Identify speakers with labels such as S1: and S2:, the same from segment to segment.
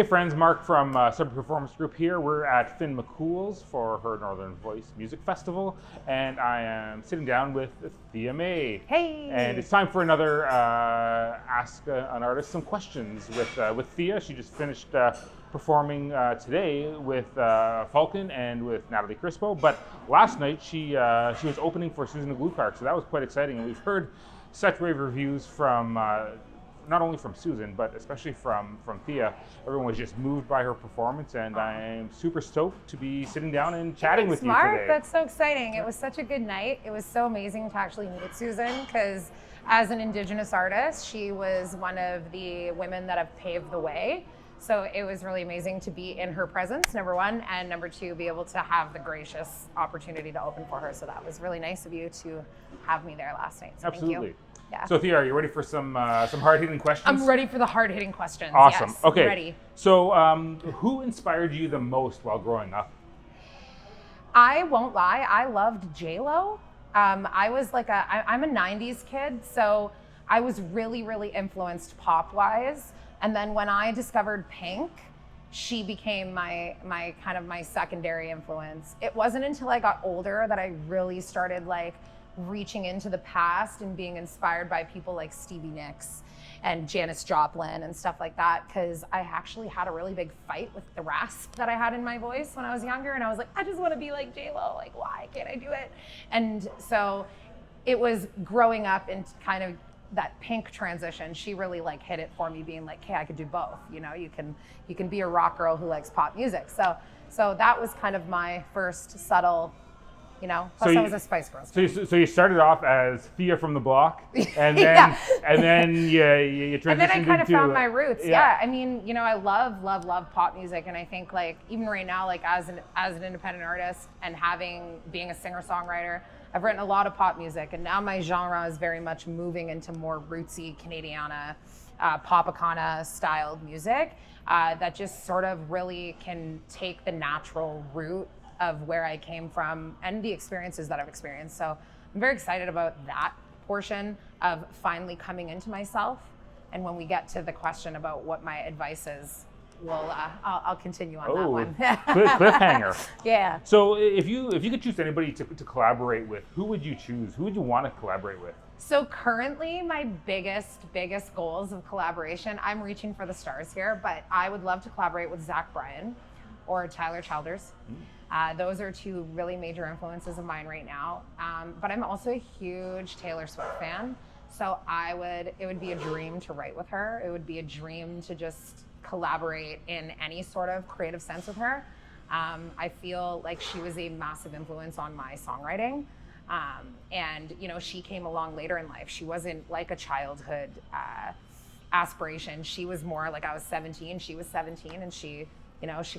S1: Hey friends, Mark from Sub Performance Group here. We're at Finn McCool's for her Northern Voice Music Festival, and I am sitting down with Thea May.
S2: Hey!
S1: And it's time for another Ask an Artist Some Questions with Thea. She just finished performing today with Falcon and with Natalie Crispo, but last night she was opening for Susan Gluekark, so that was quite exciting, and we've heard such rave reviews from not only from Susan, but especially from Thea. Everyone was just moved by her performance, and I'm super stoked to be sitting down and chatting with you today.
S2: That's so exciting. It was such a good night. It was so amazing to actually meet Susan, because as an Indigenous artist, she was one of the women that have paved the way. So it was really amazing to be in her presence, number one, and number two, be able to have the gracious opportunity to open for her. So that was really nice of you to have me there last night. So
S1: Absolutely.
S2: Thank you. Yeah.
S1: So Thea, are you ready for some hard-hitting questions?
S2: I'm ready for the hard-hitting questions.
S1: Awesome.
S2: Yes,
S1: okay.
S2: Ready.
S1: So who inspired you the most while growing up?
S2: I won't lie, I loved J-Lo. I was like I'm a 90s kid, so I was really, really influenced pop-wise. And then when I discovered Pink, she became my kind of my secondary influence. It wasn't until I got older that I really started like reaching into the past and being inspired by people like Stevie Nicks and Janis Joplin and stuff like that, because I actually had a really big fight with the rasp that I had in my voice when I was younger, and I was like, I just want to be like J-Lo, like why can't I do it? And so it was growing up in kind of that Pink transition. She really like hit it for me, being like, hey, I could do both. You know, you can be a rock girl who likes pop music. So that was kind of my first subtle, you know, plus I was a Spice Girls.
S1: So you started off as Thea from the block, and then
S2: Yeah.
S1: and then you transitioned
S2: And then I kind of
S1: into,
S2: found my roots.
S1: yeah.
S2: Yeah. I mean, you know, I love pop music, and I think like even right now, like as an independent artist and being a singer-songwriter, I've written a lot of pop music, and now my genre is very much moving into more rootsy Canadiana, Popacana styled music that just sort of really can take the natural route of where I came from and the experiences that I've experienced. So I'm very excited about that portion of finally coming into myself. And when we get to the question about what my advice is, I'll continue on that one.
S1: Cliffhanger.
S2: Yeah.
S1: So if you could choose anybody to collaborate with, who would you choose? Who would you want to collaborate with?
S2: So currently my biggest goals of collaboration, I'm reaching for the stars here, but I would love to collaborate with Zach Bryan or Tyler Childers. Those are two really major influences of mine right now. But I'm also a huge Taylor Swift fan. So it would be a dream to write with her. It would be a dream to just collaborate in any sort of creative sense with her. I feel like she was a massive influence on my songwriting. And you know, she came along later in life. She wasn't like a childhood aspiration. She was more like I was 17, she was 17, and she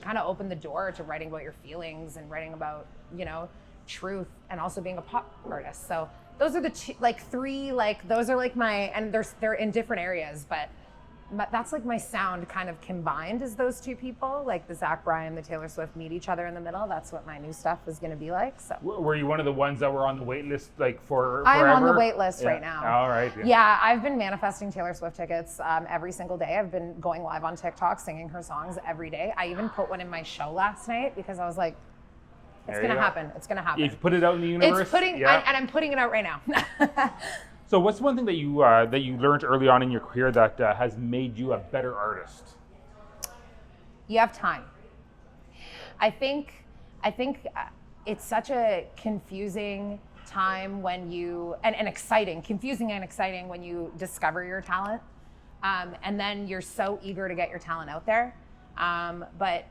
S2: kind of opened the door to writing about your feelings and writing about, you know, truth, and also being a pop artist. So those are the three, those are like and they're in different areas, but that's like my sound kind of combined is those two people, like the Zach Bryan, the Taylor Swift meet each other in the middle. That's what my new stuff is going to be like. So
S1: were you one of the ones that were on the wait list forever?
S2: I'm on the wait list right now.
S1: All right.
S2: Yeah, I've been manifesting Taylor Swift tickets every single day. I've been going live on TikTok, singing her songs every day. I even put one in my show last night because I was like, it's going to happen. It's going to happen.
S1: You've put it out in the universe?
S2: and I'm putting it out right now.
S1: So what's one thing that you learned early on in your career that has made you a better artist?
S2: You have time. I think it's such a confusing time when confusing and exciting when you discover your talent, and then you're so eager to get your talent out there. But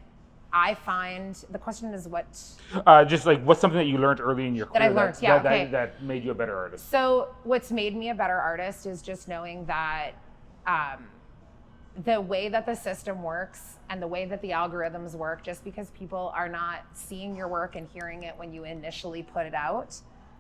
S2: I find the question is what?
S1: Just like what's something that you learned early in your career that made you a better artist?
S2: So what's made me a better artist is just knowing that the way that the system works and the way that the algorithms work, just because people are not seeing your work and hearing it when you initially put it out,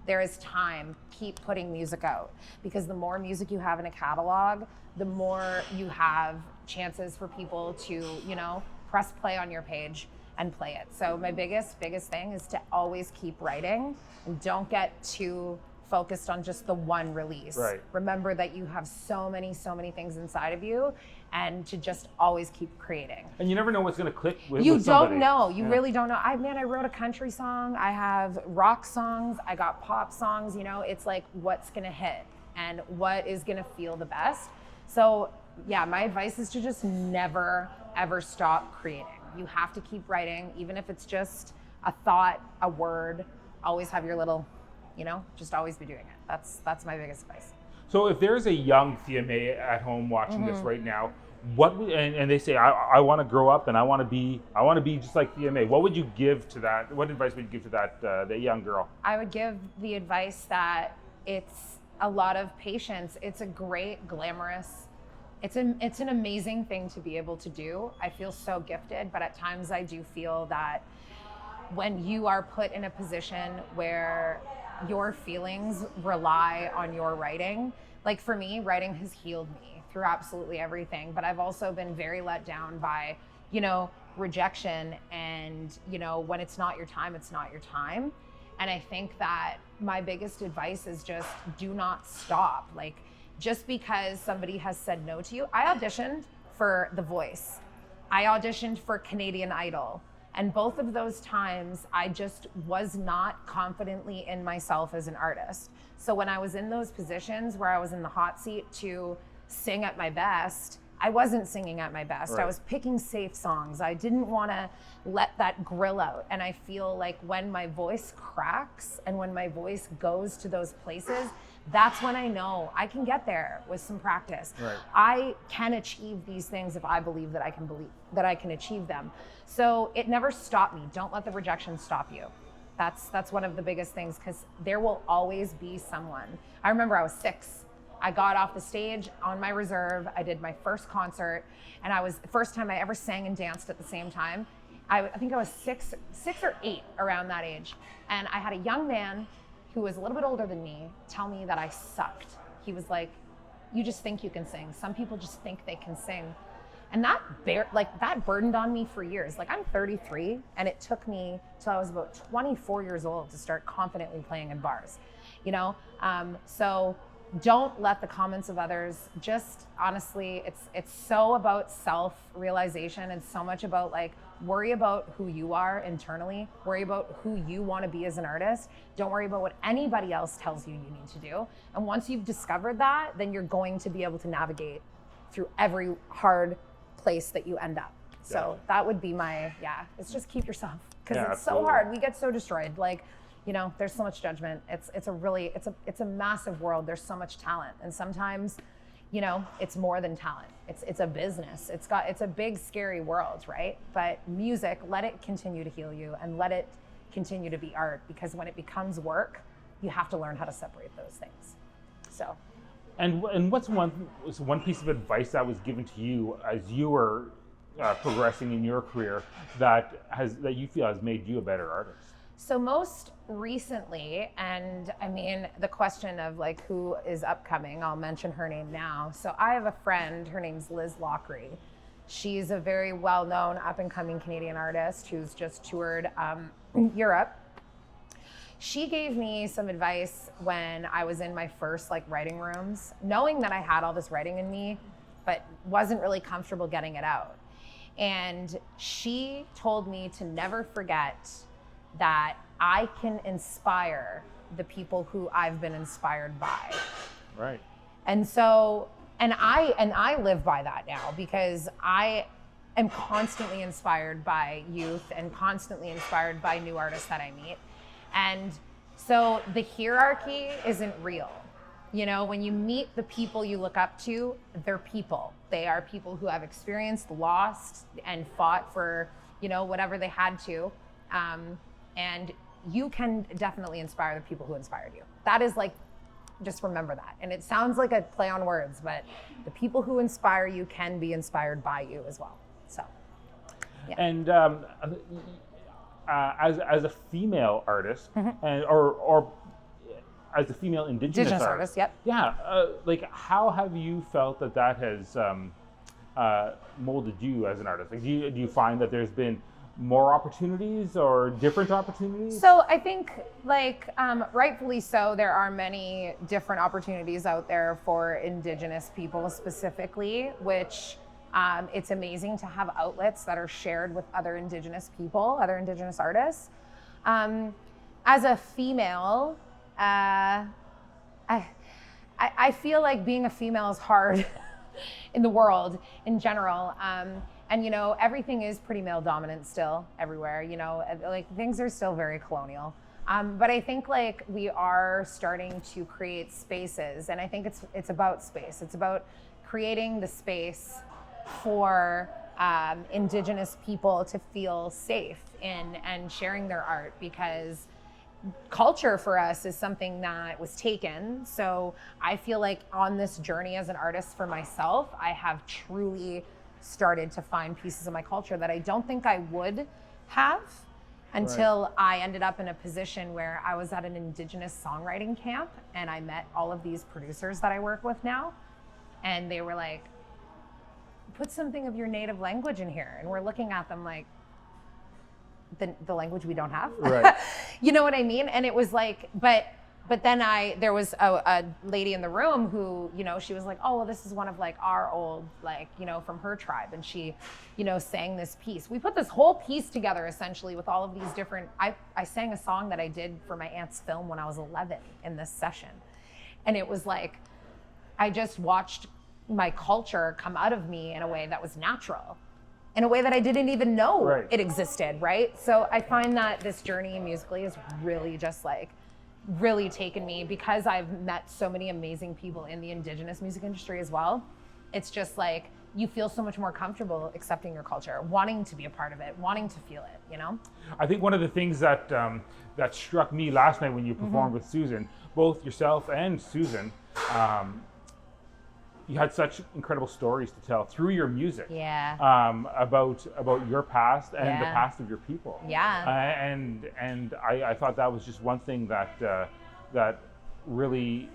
S2: there is time. Keep putting music out, because the more music you have in a catalog, the more you have chances for people to, you know, press play on your page and play it. So my biggest thing is to always keep writing and don't get too focused on just the one release.
S1: Right.
S2: Remember that you have so many things inside of you, and to just always keep creating.
S1: And you never know what's going to click with
S2: You
S1: somebody.
S2: don't know. You really don't know. I wrote a country song. I have rock songs. I got pop songs. You know, it's like what's going to hit and what is going to feel the best. So yeah, my advice is to just never, ever stop creating. You have to keep writing, even if it's just a thought, a word. Always have your little, you know, just always be doing it. That's my biggest advice.
S1: So if there's a young Thea May at home watching this right now, what would, and they say, I want to grow up and I want to be just like Thea May, what would you give to that? What advice would you give to that young girl?
S2: I would give the advice that it's a lot of patience. It's a great, glamorous, it's an amazing thing to be able to do. I feel so gifted, but at times I do feel that when you are put in a position where your feelings rely on your writing, like for me, writing has healed me through absolutely everything, but I've also been very let down by, you know, rejection, and, you know, when it's not your time, it's not your time. And I think that my biggest advice is just do not stop. Like, just because somebody has said no to you. I auditioned for The Voice. I auditioned for Canadian Idol. And both of those times, I just was not confidently in myself as an artist. So when I was in those positions where I was in the hot seat to sing at my best, I wasn't singing at my best.
S1: Right.
S2: I was picking safe songs. I didn't want to let that grill out. And I feel like when my voice cracks and when my voice goes to those places, that's when I know I can get there with some practice.
S1: Right.
S2: I can achieve these things if I believe that I can achieve them. So it never stopped me. Don't let the rejection stop you. That's one of the biggest things, because there will always be someone. I remember I was 6. I got off the stage on my reserve. I did my first concert, and I was the first time I ever sang and danced at the same time. I think I was six or 8, around that age. And I had a young man who was a little bit older than me tell me that I sucked. He was like, "You just think you can sing. Some people just think they can sing." And that burdened on me for years. Like, I'm 33, and it took me till I was about 24 years old to start confidently playing in bars, you know? So don't let the comments of others, just honestly, it's so about self-realization and so much about, like, worry about who you are internally, worry about who you want to be as an artist. Don't worry about what anybody else tells you you need to do. And once you've discovered that, then you're going to be able to navigate through every hard place that you end up. So that would be my, it's just keep yourself, because it's so hard. We get so destroyed. Like, you know, there's so much judgment. It's a massive world. There's so much talent. And sometimes, you know, it's more than talent. It's a business. It's a big, scary world, right? But music, let it continue to heal you, and let it continue to be art, because when it becomes work, you have to learn how to separate those things. So.
S1: And what's one piece of advice that was given to you as you were progressing in your career that you feel has made you a better artist?
S2: So most recently, and I mean, the question of like who is upcoming, I'll mention her name now. So I have a friend, her name's Liz Lockery. She's a very well-known up-and-coming Canadian artist who's just toured Europe. She gave me some advice when I was in my first like writing rooms, knowing that I had all this writing in me, but wasn't really comfortable getting it out. And she told me to never forget that I can inspire the people who I've been inspired by.
S1: Right.
S2: And so, and I live by that now, because I am constantly inspired by youth and constantly inspired by new artists that I meet. And so the hierarchy isn't real. You know, when you meet the people you look up to, they're people. They are people who have experienced, lost, and fought for, you know, whatever they had to. And you can definitely inspire the people who inspired you. That is like, just remember that. And it sounds like a play on words, but the people who inspire you can be inspired by you as well. So, yeah.
S1: And as a female artist, and or as a female Indigenous artist,
S2: yep.
S1: Yeah, like how have you felt that has molded you as an artist? Like, do you find that there's been more opportunities or different opportunities?
S2: So I think, like, rightfully so, there are many different opportunities out there for Indigenous people specifically, which it's amazing to have outlets that are shared with other Indigenous people, other Indigenous artists. As a female, I feel like being a female is hard in the world in general. And, you know, everything is pretty male dominant still everywhere, you know, like things are still very colonial. But I think like we are starting to create spaces, and I think it's about space. It's about creating the space for Indigenous people to feel safe in and sharing their art, because culture for us is something that was taken. So I feel like on this journey as an artist for myself, I have truly started to find pieces of my culture that I don't think I would have until I ended up in a position where I was at an Indigenous songwriting camp and I met all of these producers that I work with now. And they were like, put something of your native language in here. And we're looking at them like, the language we don't have.
S1: Right.
S2: You know what I mean? And it was like, but then there was a lady in the room who, you know, she was like, oh, well, this is one of like our old, like, you know, from her tribe. And she, you know, sang this piece. We put this whole piece together essentially with all of these different, I sang a song that I did for my aunt's film when I was 11 in this session. And it was like, I just watched my culture come out of me in a way that was natural, in a way that I didn't even know it existed, right? So I find that this journey musically is really just like, really taken me, because I've met so many amazing people in the Indigenous music industry as well. It's just like, you feel so much more comfortable accepting your culture, wanting to be a part of it, wanting to feel it, you know?
S1: I think one of the things that that struck me last night when you performed with Susan, both yourself and Susan, you had such incredible stories to tell through your music.
S2: Yeah.
S1: About your past and the past of your people.
S2: Yeah.
S1: And I thought that was just one thing that really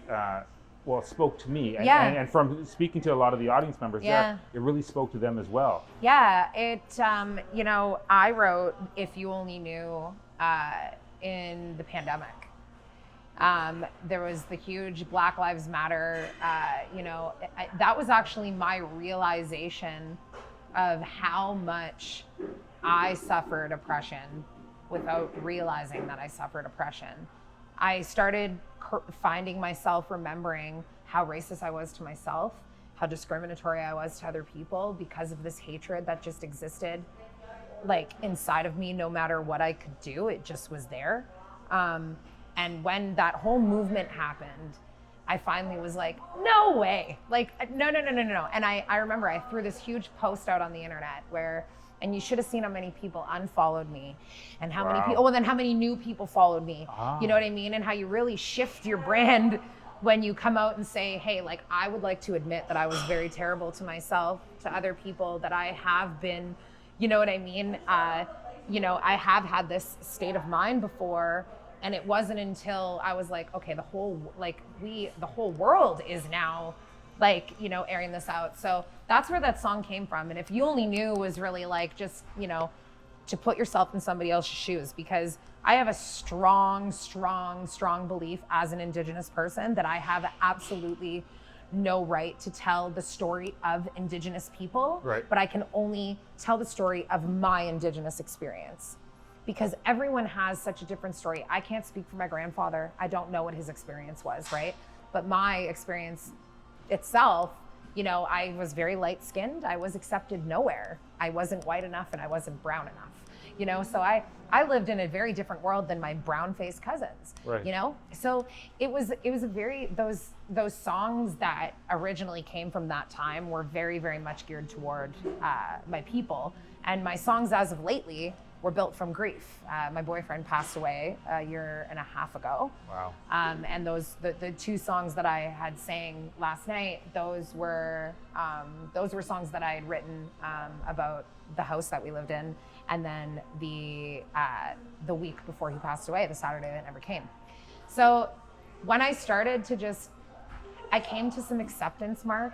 S1: well, it spoke to me. And from speaking to a lot of the audience members there, it really spoke to them as well.
S2: Yeah, it you know, I wrote If You Only Knew in the pandemic. There was the huge Black Lives Matter, you know, that was actually my realization of how much I suffered oppression without realizing that I suffered oppression. I started finding myself remembering how racist I was to myself, how discriminatory I was to other people because of this hatred that just existed like inside of me. No matter what I could do, it just was there. And when that whole movement happened, I finally was like, no way, like, no. And I remember I threw this huge post out on the internet where, and you should have seen how many people unfollowed me and how many people, well, then how many new people followed me. You know what I mean? And how you really shift your brand when you come out and say, hey, like, I would like to admit that I was very terrible to myself, to other people, that I have been, you know what I mean? You know, I have had this state of mind before. And it wasn't until I was like, okay, the whole world is now like, you know, airing this out. So that's where that song came from. And If You Only Knew was really like, just, you know, to put yourself in somebody else's shoes, because I have a strong belief as an Indigenous person that I have absolutely no right to tell the story of Indigenous people, but I can only tell the story of my Indigenous experience. Because everyone has such a different story. I can't speak for my grandfather. I don't know what his experience was, right? But my experience itself, you know, I was very light-skinned. I was accepted nowhere. I wasn't white enough and I wasn't brown enough, you know? So I lived in a very different world than my brown-faced cousins, you know? So it was a very, those songs that originally came from that time were very, very much geared toward my people. And my songs as of lately were built from grief. My boyfriend passed away a year and a half ago.
S1: Wow.
S2: And the two songs that I had sang last night, those were songs that I had written about the house that we lived in, and then the week before he passed away, the Saturday that never came. So when I started to I came to some acceptance, Mark,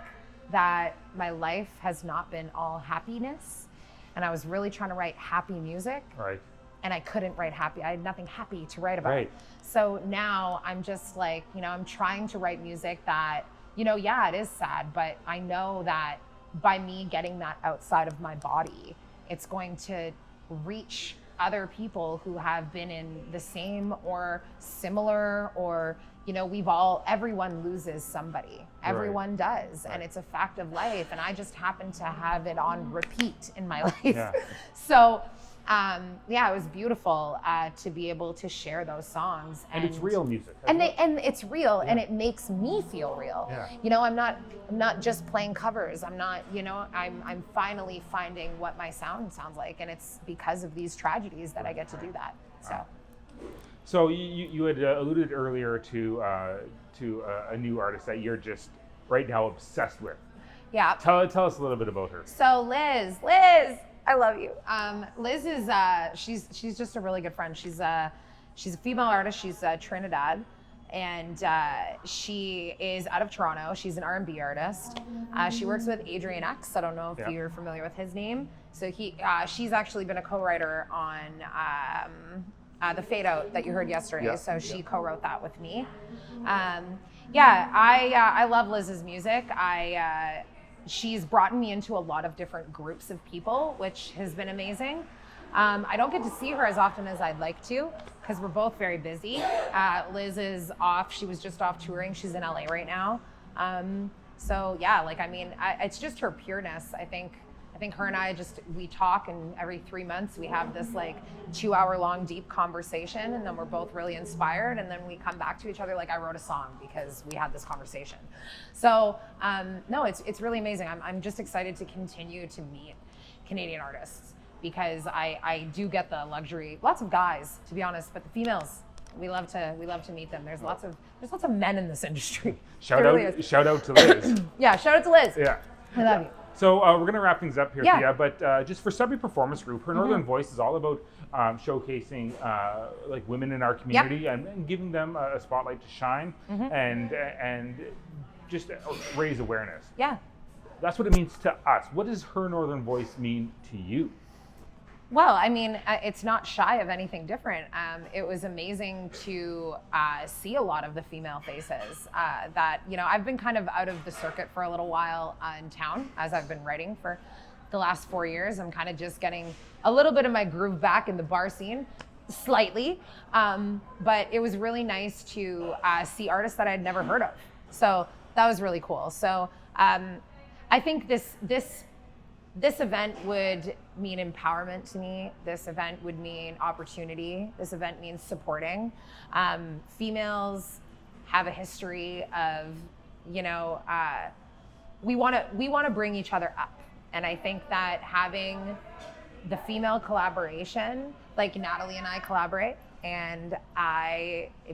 S2: that my life has not been all happiness. and I was really trying to write happy music.
S1: Right.
S2: And I couldn't write happy. I had nothing happy to write about.
S1: Right.
S2: So now I'm just like, I'm trying to write music that, yeah, it is sad, but I know that by me getting that outside of my body, it's going to reach other people who have been in the same or similar, or, everyone loses somebody. Everyone does.
S1: Right.
S2: And it's a fact of life. And I just happen to have it on repeat in my life.
S1: Yeah.
S2: So, it was beautiful to be able to share those songs,
S1: and it's real music,
S2: and it's real, and it makes me feel real.
S1: Yeah.
S2: I'm not just playing covers. I'm not, I'm finally finding what my sound sounds like, and it's because of these tragedies that I get to do that.
S1: So you had alluded earlier to a new artist that you're just right now obsessed with.
S2: Yeah.
S1: Tell us a little bit about her.
S2: So Liz, I love you. Liz is she's just a really good friend. She's a female artist. She's Trinidad, and she is out of Toronto. She's an R&B artist. She works with Adrian X. I don't know if you're familiar with his name. So she's actually been a co-writer on the Fade Out that you heard yesterday.
S1: Yeah.
S2: So she co-wrote that with me. I love Liz's music. She's brought me into a lot of different groups of people, which has been amazing. I don't get to see her as often as I'd like to because we're both very busy. Liz is off. She was just off touring. She's in LA right now. It's just her pureness. I think her and I we talk, and every 3 months we have this 2-hour long deep conversation, and then we're both really inspired, and then we come back to each other like I wrote a song because we had this conversation. So it's really amazing. I'm just excited to continue to meet Canadian artists because I do get the luxury. Lots of guys, to be honest, but the females, we love to meet them. There's lots of men in this industry.
S1: Shout out to Liz.
S2: Yeah, shout out to Liz.
S1: Yeah.
S2: I love you.
S1: So we're going to wrap things up here, Thea, but just for Subby Performance Group, her Northern Voice is all about showcasing women in our community and giving them a spotlight to shine and just raise awareness.
S2: Yeah.
S1: That's what it means to us. What does her Northern Voice mean to you?
S2: Well, it's not shy of anything different. It was amazing to see a lot of the female faces that, I've been kind of out of the circuit for a little while in town as I've been writing for the last 4 years. I'm kind of just getting a little bit of my groove back in the bar scene, slightly. But it was really nice to see artists that I'd never heard of. So that was really cool. So I think this event would mean empowerment to me. This event would mean opportunity. This event means supporting. Females have a history of, we want to bring each other up. And I think that having the female collaboration, like Natalie and I collaborate, and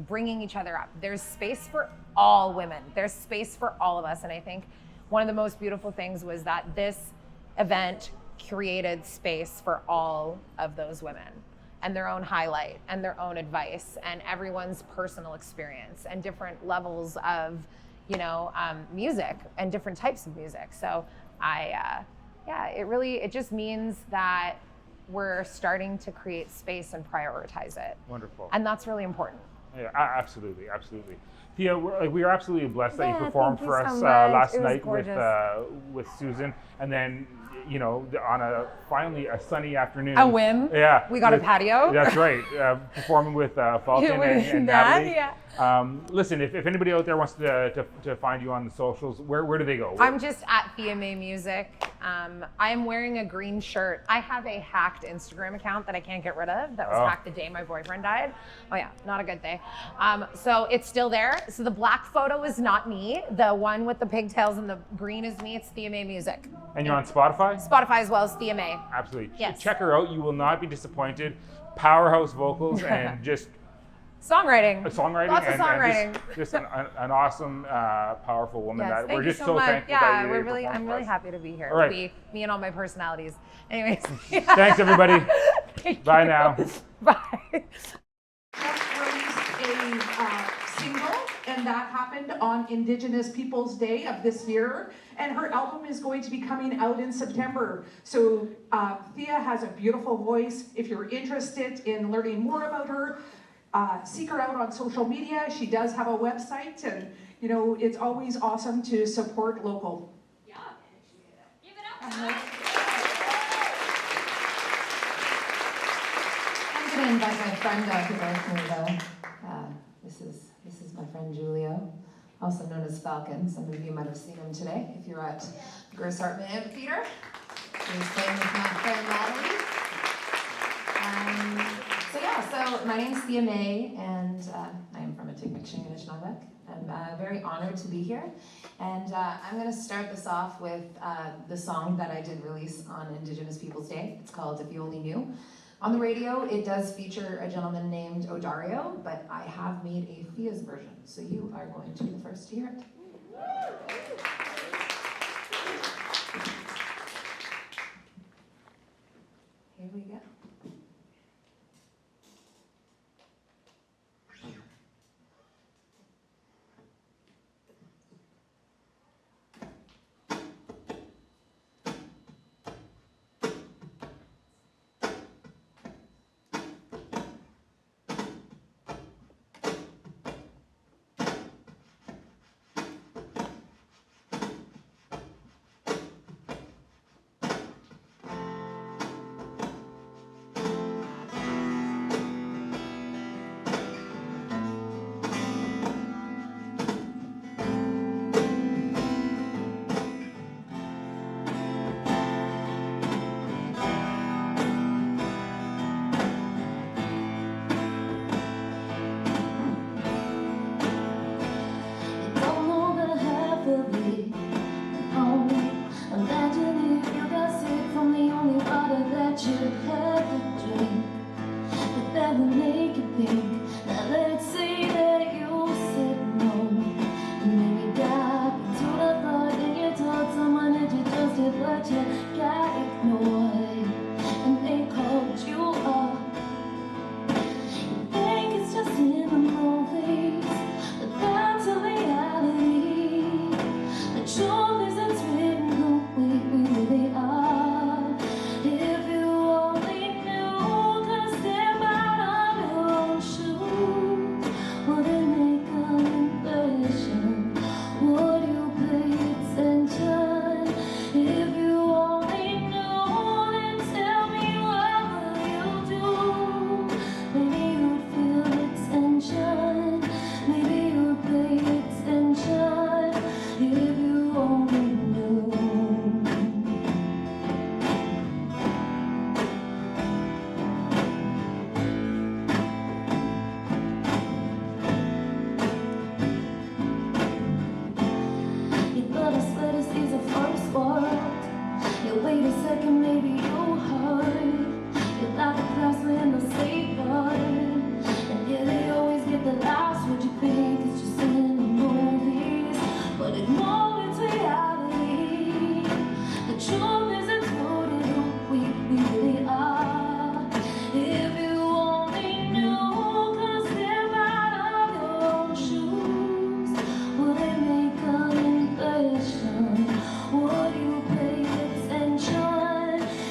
S2: bringing each other up. There's space for all women. There's space for all of us. And I think one of the most beautiful things was that this event created space for all of those women and their own highlight and their own advice and everyone's personal experience and different levels of, music and different types of music. So it just means that we're starting to create space and prioritize it.
S1: Wonderful.
S2: And that's really important.
S1: Yeah, absolutely. Thea, we are absolutely blessed that you performed for us
S2: so
S1: last
S2: it was
S1: night
S2: gorgeous.
S1: with Susan, and then on finally a sunny afternoon.
S2: A whim.
S1: Yeah.
S2: We got a patio.
S1: That's right. Performing with Falcon and Natalie. Listen, if anybody out there wants to find you on the socials, where do they go?
S2: I'm just at Thea May Music. I am wearing a green shirt. I have a hacked Instagram account that I can't get rid of. That was hacked the day my boyfriend died. Oh yeah, not a good day. So it's still there. So the black photo is not me. The one with the pigtails and the green is me. It's Thea May Music.
S1: And you're on Spotify?
S2: Spotify as well as Thea May.
S1: Absolutely.
S2: Yes.
S1: Check her out. You will not be disappointed. Powerhouse vocals and just
S2: songwriting.
S1: Lots
S2: of songwriting.
S1: And just an awesome, powerful woman that we're just so
S2: much.
S1: thankful that you're
S2: I'm really happy to be here.
S1: All right.
S2: Me and all my personalities. Anyways.
S1: Thanks, everybody. Bye now.
S2: Bye.
S3: Released a single, and and that happened on Indigenous Peoples Day of this year. And her album is going to be coming out in September. So Thea has a beautiful voice. If you're interested in learning more about her, seek her out on social media. She does have a website, and you know, it's always awesome to support local.
S4: Yeah, give it up. I'm
S5: going to invite my friend out here with me, though. This is my friend Julio, also known as Falcon. Some of you might have seen him today if you're at Gross Hartman Amphitheater. He's playing with my friend Natalie. So my name's Thea May, and I am from Atikomikshinganishnaabeg. I'm very honored to be here, and I'm going to start this off with the song that I did release on Indigenous Peoples Day. It's called If You Only Knew. On the radio, it does feature a gentleman named Odario, but I have made a Thea's version, so you are going to be the first to hear it. Here we go.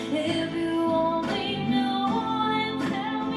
S6: If you only knew, and tell me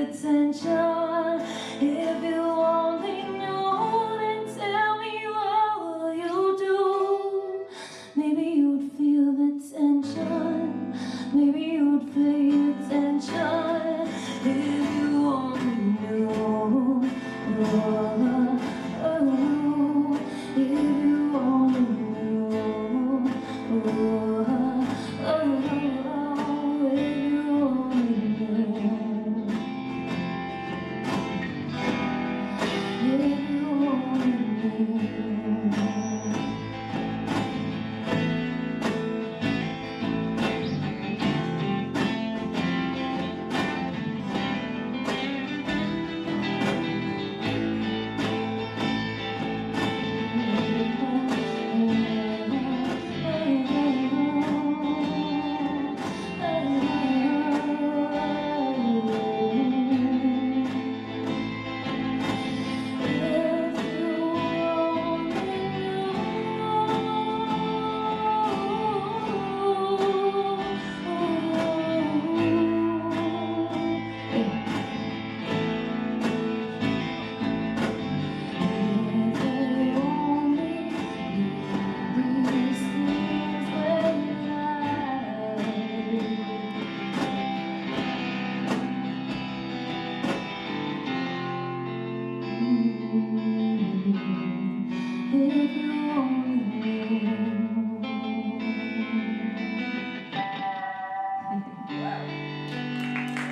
S6: attention. If you only knew, then tell me what will you do? Maybe you'd feel the tension. Maybe you'd pay attention. If you only knew. Oh, oh, if you only knew. Oh, oh, if you only knew. If you only knew.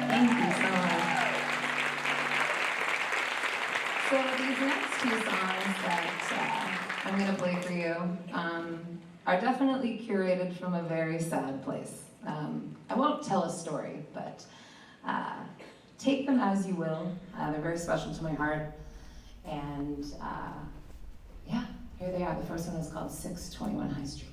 S6: Thank you so much. So these next two songs that I'm going to play for you are definitely curated from a very sad place. I won't tell a story, but take them as you will. They're very special to my heart. And yeah, here they are. The first one is called 621 High Street.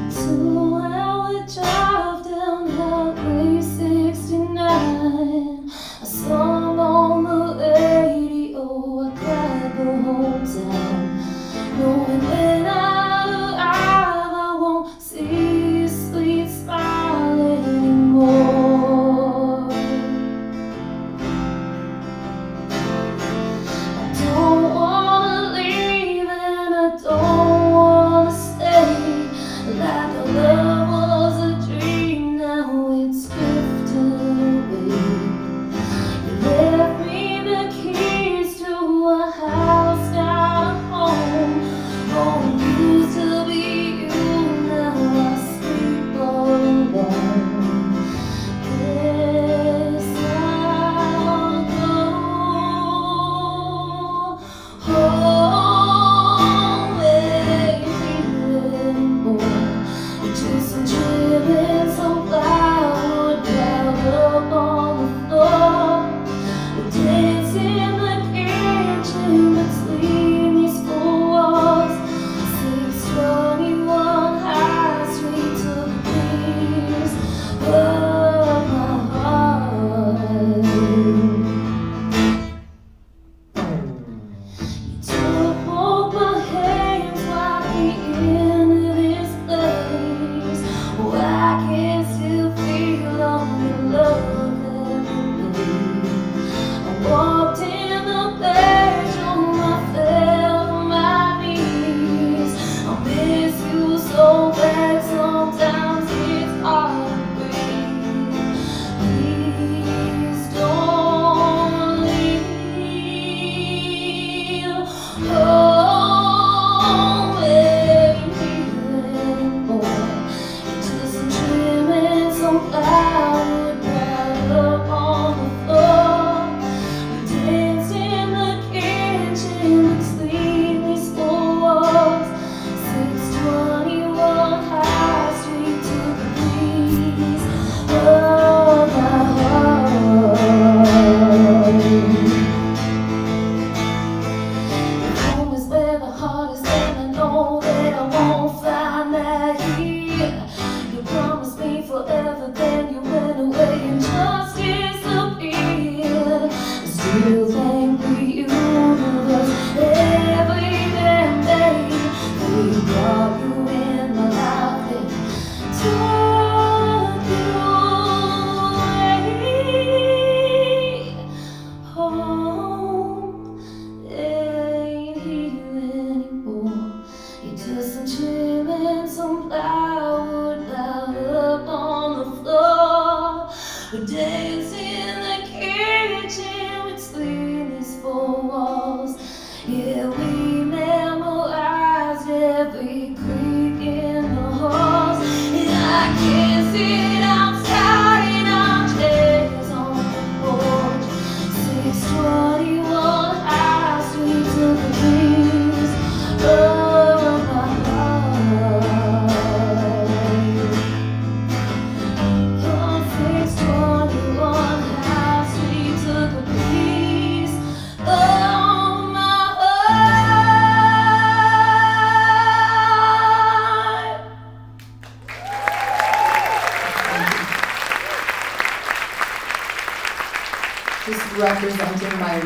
S6: So I would drive down Highway 69.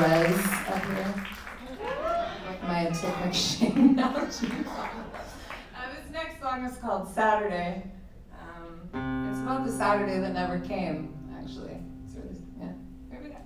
S6: res up here. With my Tick analogy. This next song is called Saturday. It's about the Saturday that never came, actually. It's really, yeah, here we go.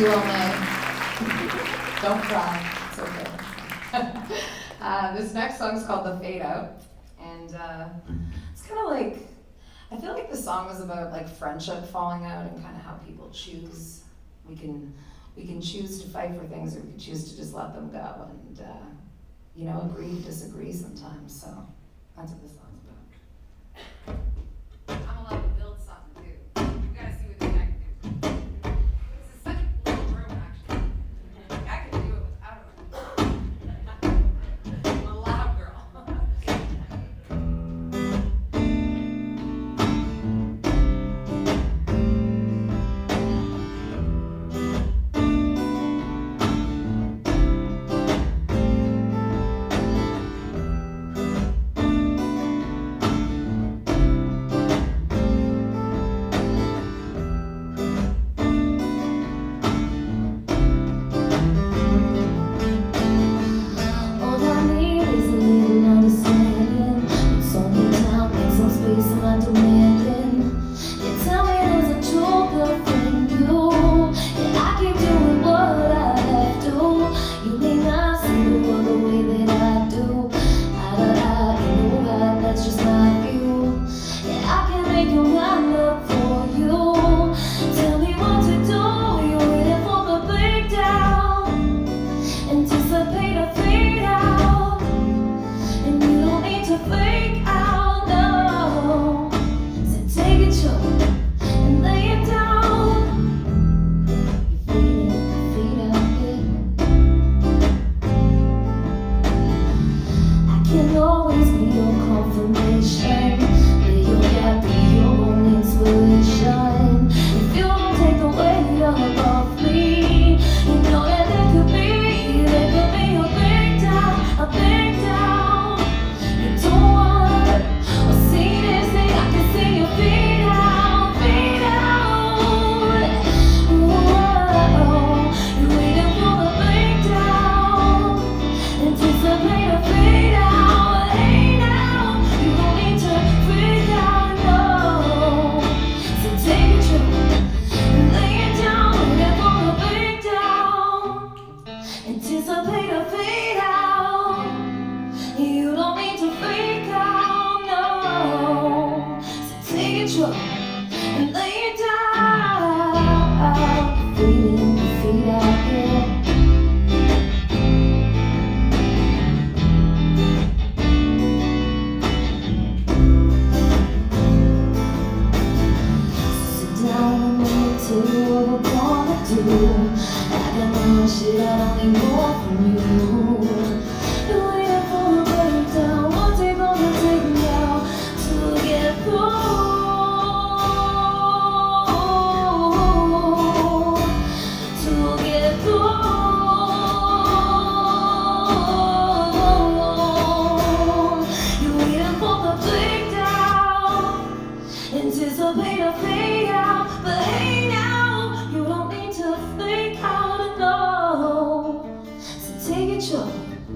S6: you all night. Don't cry, it's okay. This next song is called The Fade Out, and it's kind of like, I feel like the song was about like friendship falling out and kind of how people choose. We can choose to fight for things, or we can choose to just let them go, and you know, agree to disagree sometimes. So that's what this song's about. I'm allowed to build something too. You gotta see what this guy can do. This is such a cool
S7: inspiration. If you don't take the weight off me, you know that there could be a breakdown, a breakdown. You don't want or see this thing, I can see your feet out, feet out. Whoa, you're waiting for the breakdown, anticipate a fade out. Hey now, you don't need to freak out, no. So take a trip and lay it down, waiting for the breakdown, anticipate a fade out. You don't need to freak out, no. So take a trip and lay it down. Feeling the feet out here. Sit down and let me tell you what we're gonna do. I got no shit I don't need more from you. You're waiting for the breakdown. What's it gonna take now to get through? To get through. You're waiting for the breakdown, anticipate a fade out. But hey now, you don't need to freak out, no. So take a trip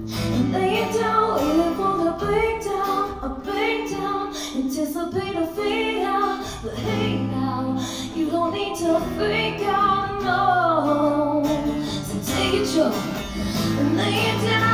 S7: and lay it down, waiting for the breakdown, a breakdown, anticipate a fade out. But hey now, you don't need to freak out, no. So take a trip and lay it down.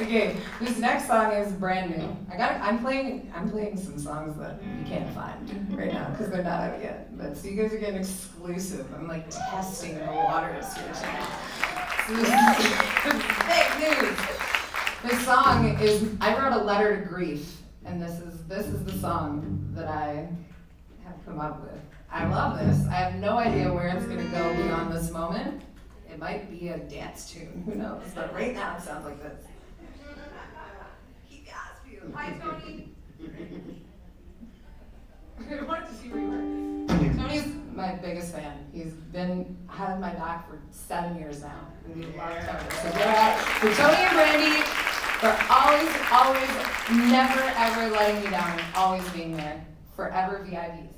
S6: Okay, this next song is brand new. I'm playing some songs that you can't find right now because they're not out yet. But so you guys are getting exclusive. I'm like testing the waters here tonight. So this is big news. This song is I wrote a letter to grief, and this is the song that I have come up with. I love this. I have no idea where it's gonna go beyond this moment. It might be a dance tune, who knows? But right now it sounds like this. Hi, Tony. I wanted to see where you were. Tony's my biggest fan. He's had my back for 7 years now, and we love Tony. So go ahead for Tony and Brandy for always, never ever letting me down, always being there, forever VIPs.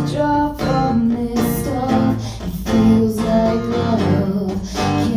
S7: Withdraw from this stuff. It feels like love.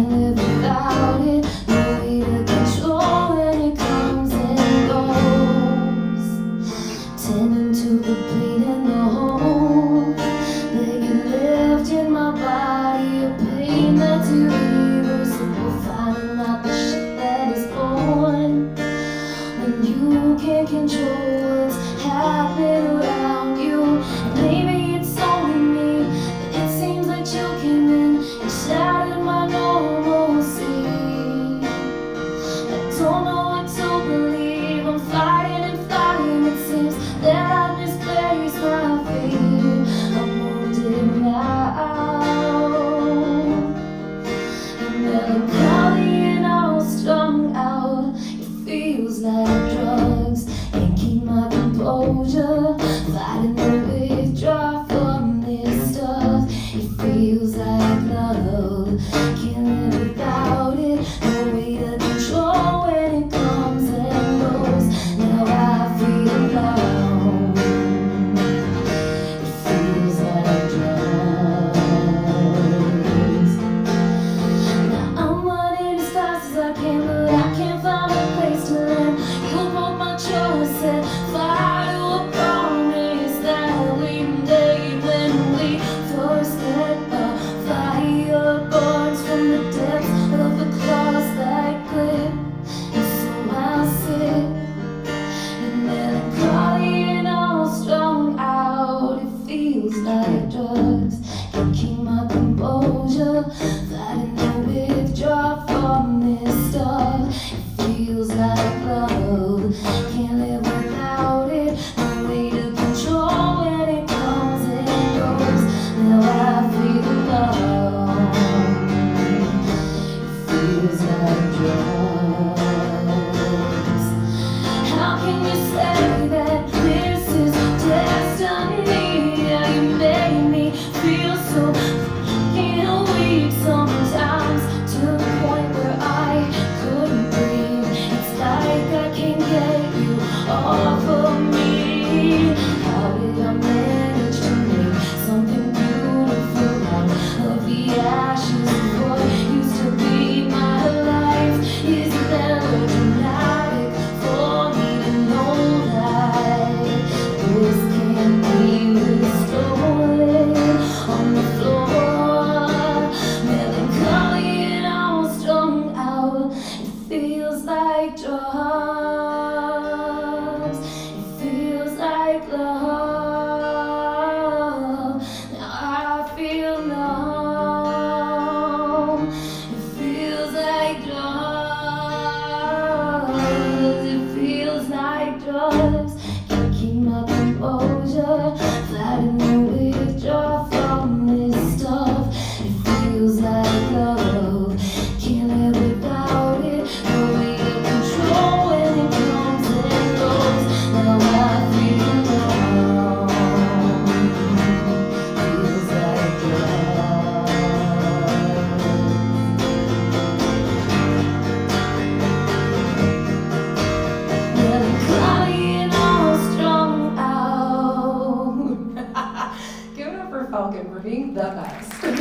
S6: Falcon for being the best. The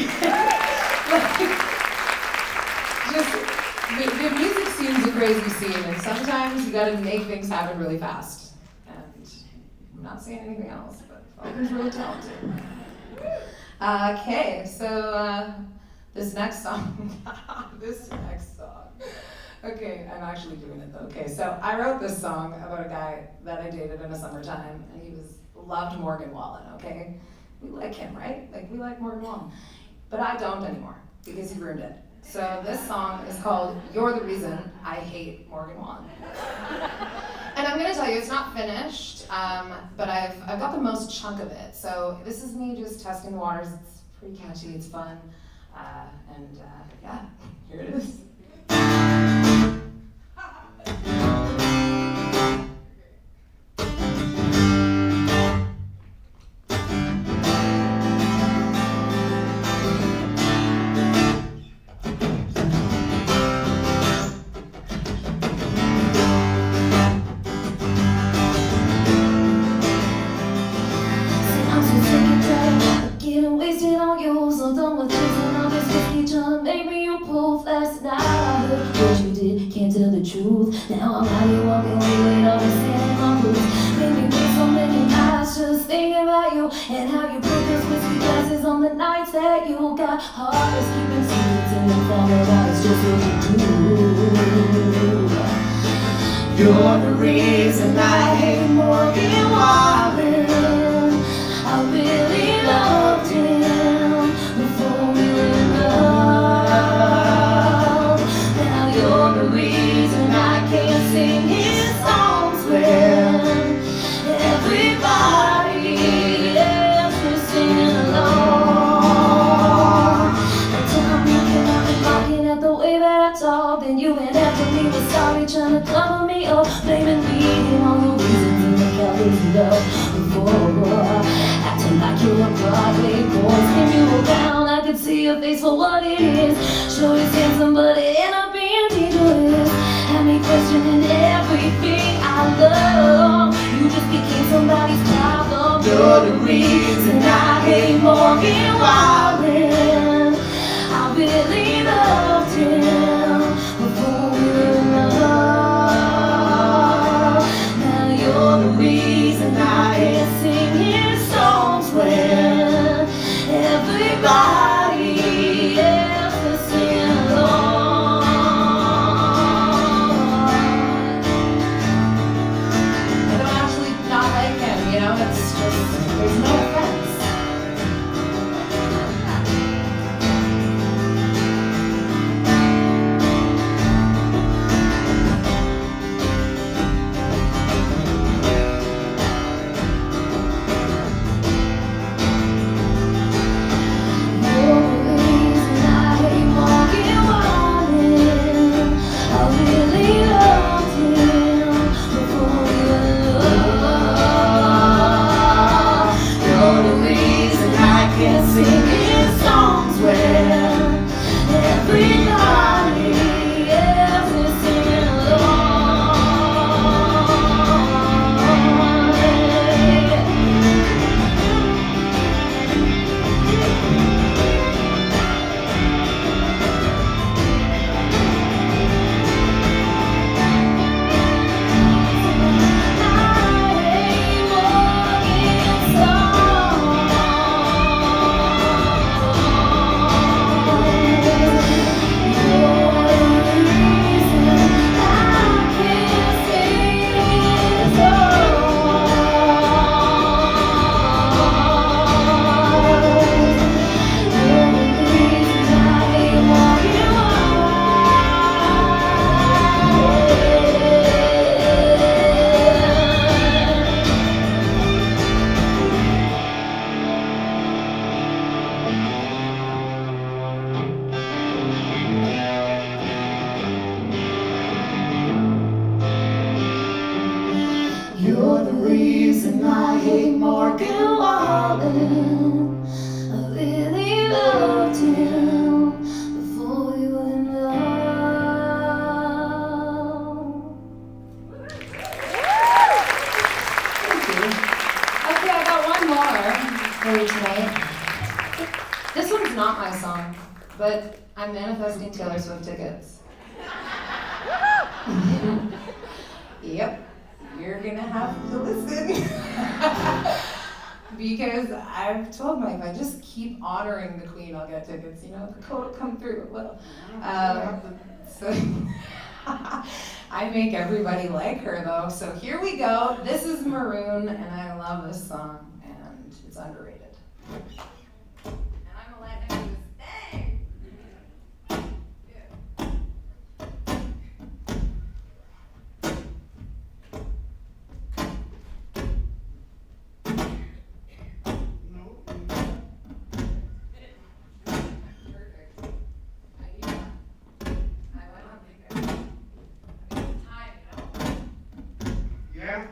S6: music scene's a crazy scene, and sometimes you gotta make things happen really fast. And I'm not saying anything else, but Falcon's really talented. Okay, so this next song. Okay, I'm actually doing it though. Okay, so I wrote this song about a guy that I dated in the summertime, and he loved Morgan Wallen, okay? We like him, right? Like, we like Morgan Wallen. But I don't anymore, because he ruined it. So this song is called You're the Reason I Hate Morgan Wallen. And I'm gonna tell you, it's not finished, but I've got the most chunk of it. So this is me just testing the waters. It's pretty catchy, it's fun. Yeah, here it is.
S7: Getting wasted on you, so done with chasing all this whiskey, trying to make me your proof. Last night I heard what you did, can't tell the truth. Now I'm out here walking away, all the sand in my boots. Made me waste so many nights just thinking about you, and how you put those whiskey glasses on the nights that you got heartless, keeping secrets and then falling out. It's just what you do. You're the reason I hate Morgan Wallen. I really loved him before we were in love. Now you're the reason I can't sing his songs when everybody else is singing along. The time you came out and barking at the way that I talk, then you went after me with sorry, trying to cover me up, blaming me and all the reasons in the calories you love before. Acting like you're a Broadway boy, spin you around, I could see your face for what it is. Sure is handsome, but it ended up being dangerous. Had me questioning everything I love. You just became somebody's problem. You're the reason I hate Morgan Wallen. I really loved him before we were in love. Now you're the reason I can't sing his songs when everybody else is singing along.
S6: I don't actually not like him, you know? It's just, there's no offense.
S7: You're the reason I hate Morgan Wallen. I really loved him before we were in love.
S6: Thank you. Okay, I got one more for you tonight. This one's not my song, but I'm manifesting Taylor Swift tickets. Yep, you're gonna have to listen. Because I've told Mike, if I just keep honoring the Queen, I'll get tickets. You know, the code will come through. It will. So I make everybody like her, though. So here we go. This is Maroon, and I love this song, and it's underrated. And I'm gonna let him do his thing.
S1: Yeah.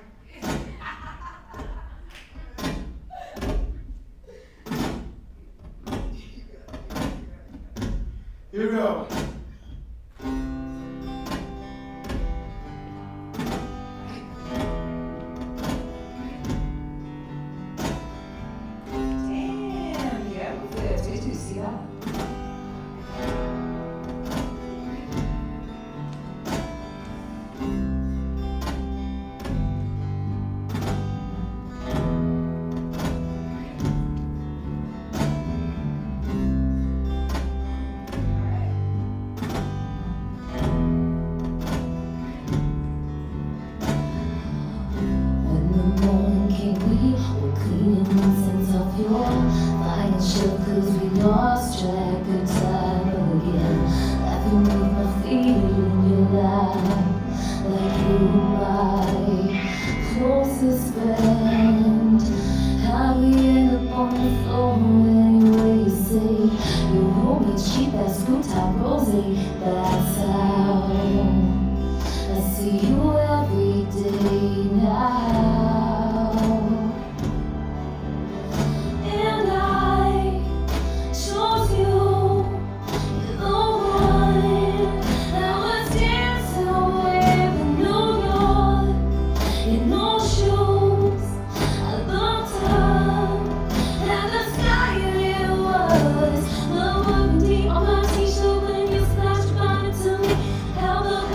S1: Here we go.
S6: Damn, yeah, did you see that?
S7: When the morning came, we were cleaning incense off your flying ship, 'cause we lost track of time again. Laughing with my feet in your lap, like you were my closest friend. How we end up on the floor anyway, you say your room is cheap, that screw top rosé, that's how I see you every day now. And I chose you. You're the one that was dancing with in New York, in no shoes. I looked up at the sky and it was love deep on my t-shirt when you splashed your bonnet to me. Held up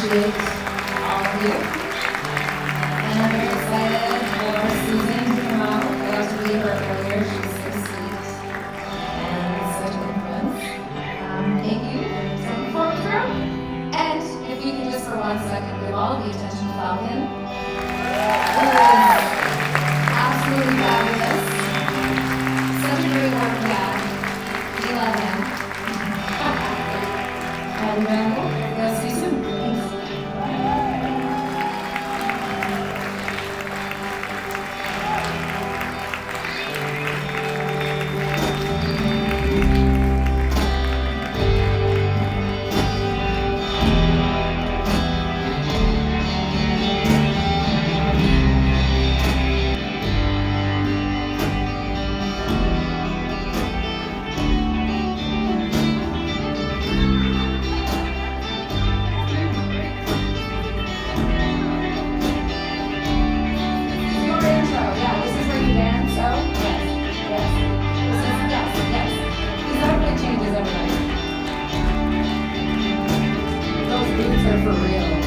S5: appreciate all of you. And I'm very excited for Susan to come out. I got to meet her earlier. She's so sweet and such an influence. Thank you. So look forward through. And if you can just for 1 second give all of the attention to Falcon. Who is absolutely fabulous. Such a great work dad. We love him. And we'll see you soon. Thanks. Your intro, yeah, this is where you dance, so yes. This is, yes. These outfit changes every night. Those boots are for real.